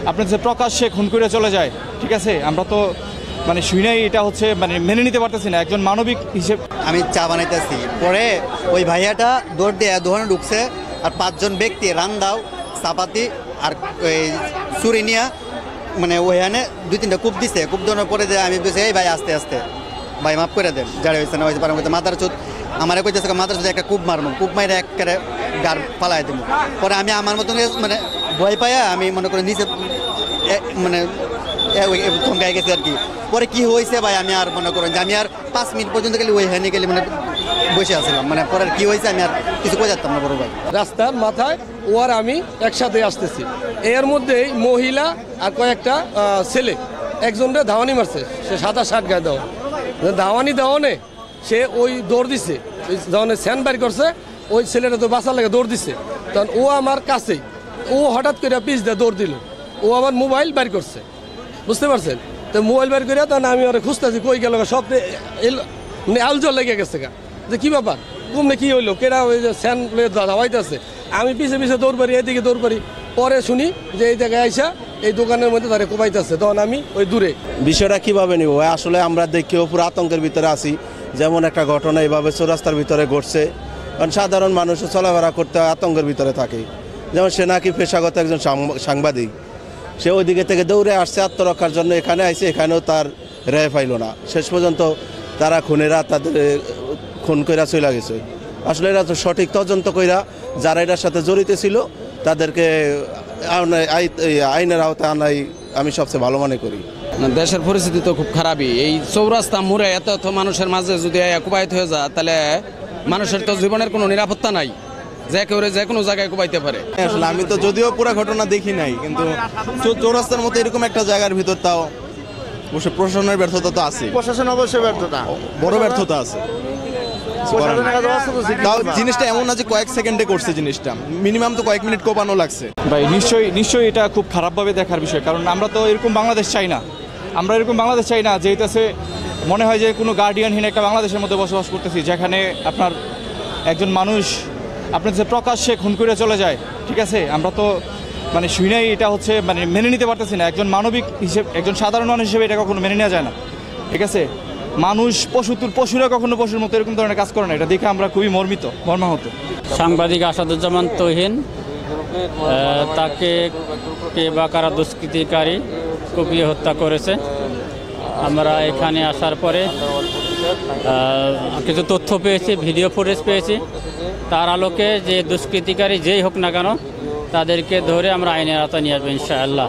আপনার যে প্রকাশ্যে খুন করে চলে যায়, ঠিক আছে, আমরা তো মানে শুনেই এটা হচ্ছে মানে মেনে নিতে পারতেছি না একজন মানবিক হিসেবে। আমি চা বানাইতেছি, পরে ওই ভাইয়াটা দৌড় দিয়ে দোকানে ঢুকছে, আর 5 জন ব্যক্তি রান্দাও চাপাতি আর ওই চুরি নিয়ে মানে ওইখানে 2-3টা কূপ দিছে। কূপ দেওয়ার পরে আমি বলছি এই ভাই আস্তে আস্তে ভাই মাফ করে দেন, যারা হয়েছে না হয়েছে পারে মাথার চোদ আমার কইতেছে মাথার চোদ একটা কূপ মারবো, কূপ মাইরে একেবারে গার পালাই দেবো। পরে আমি আমার মতন মানে ভয় পাইয়া আমি মনে করি নিচে মানে থমকাই গেছি আর কি। পরে কি হয়েছে ভাই আমি আর মনে করেন যে আমি আর 5 মিনিট পর্যন্ত গেলে ওইখানে গেলে মানে বসে আসছিলাম, মানে পরে কি হয়েছে আমি আর কিছু কই যেতাম না বড় ভাই। রাস্তার মাথায় ও আর আমি একসাথে আসতেছি, এর মধ্যেই মহিলা আর কয়েকটা ছেলে একজনরে ধাওয়ানি মারছে, সে 7-8 গায়ে দেওয়া ধাওয়ানি দেওয়ানে সে ওই দৌড় দিছে, যখন স্যান বাইর করছে ওই ছেলেটা তো বাঁচার লাগে দৌড় দিছে, তখন ও আমার কাছেই ও হঠাৎ করে পিছ দিয়ে দৌড় দিল, ও আমার মোবাইল বাইর করছে, বুঝতে পারছেন? তো মোবাইল বের করে তখন আমি ওরা খুঁজতেছি কই গেল, সব মানে আলজল লেগে গেছে গা, যে কী ব্যাপার কুমনে কী হইলো, কেরা ওই যে স্যান ধাওয়াইতেছে। আমি পিছে পিছে দৌড় পারি, এদিকে দৌড় পারি, পরে শুনি যে এই জায়গায় আইসা এই দোকানের মধ্যে তারা কোপাইতেছে, তখন আমি ওই দূরে। বিষয়টা কীভাবে নিব আসলে আমরা দেখেও পুরো আতঙ্কের ভিতরে আছি, যেমন একটা ঘটনা এইভাবে চৌরাস্তার ভিতরে ঘটছে, কারণ সাধারণ মানুষ চলাফেরা করতে আতঙ্কের ভিতরে থাকে। যেমন সে নাকি পেশাগত একজন সাংবাদিক, সে ওই দিকে থেকে দৌড়ে আসছে আত্মরক্ষার জন্য, এখানে আইসে, এখানেও তার রেহাই পাইল না। শেষ পর্যন্ত তারা খুনেরা তাদের খুন কইরা চলে গেছে। আসলে এরা তো সঠিক তদন্ত কইরা যারা এটার সাথে জড়িত ছিল তাদেরকে আইনের আওতায় আনাই আমি সবচেয়ে ভালো মনে করি। দেশের পরিস্থিতি তো খুব খারাপই, এই চৌরাস্তা মোড়ে এত এত মানুষের মাঝে যদি কুবাইতে হয়ে যায় তাহলে মানুষের তো জীবনের কোনো নিরাপত্তা নাই, যে কেউ যে কোনো জায়গায় কুবাইতে পারে। আসলে আমি তো যদিও পুরো ঘটনা দেখি নাই, কিন্তু চৌরাস্তার মতো এরকম একটা জায়গার ভিতর তাও অবশ্য প্রশাসনের ব্যর্থতা তো আছে, প্রশাসন অবশ্যই ব্যর্থতা, বড় ব্যর্থতা আছে। তাও জিনিসটা এমন না যে কয়েক সেকেন্ডে করছে, জিনিসটা মিনিমাম তো কয়েক মিনিট কোপানো লাগছে। ভাই নিশ্চয়ই এটা খুব খারাপভাবে দেখার বিষয়, কারণ আমরা তো এরকম বাংলাদেশ চাই না, আমরা এরকম বাংলাদেশ চাই না যে এটাছে মনে হয় যে কোনো গার্ডিয়ানহীন একটা বাংলাদেশের মধ্যে বসবাস করতেছি, যেখানে আপনার একজন মানুষ আপনার যে প্রকাশ্যে খুন করে চলে যায়, ঠিক আছে, আমরা তো মানে শুনেই এটা হচ্ছে মানে মেনে নিতে পারতেছি না একজন মানবিক হিসেবে, একজন সাধারণ মানুষ হিসেবে এটা কখনো মেনে নেওয়া যায় না, ঠিক আছে। মানুষ পশুরা কখনো পশুর মতো এরকম ধরনের কাজ করে না, এটা দেখে আমরা খুবই মর্মাহত। সাংবাদিক আসাদুজ্জামান তহিন, তাকে কে বা কারা দুষ্কৃতিকারী কুপিয়ে হত্যা করেছে। আমরা এখানে আসার পরে কিছু তথ্য পেয়েছি, ভিডিও ফুটেজ পেয়েছি, তার আলোকে যে দুষ্কৃতিকারী যেই হোক না কেন তাদেরকে ধরে আমরা আইনের আওতায় নিয়ে আসবো ইনশাআল্লাহ।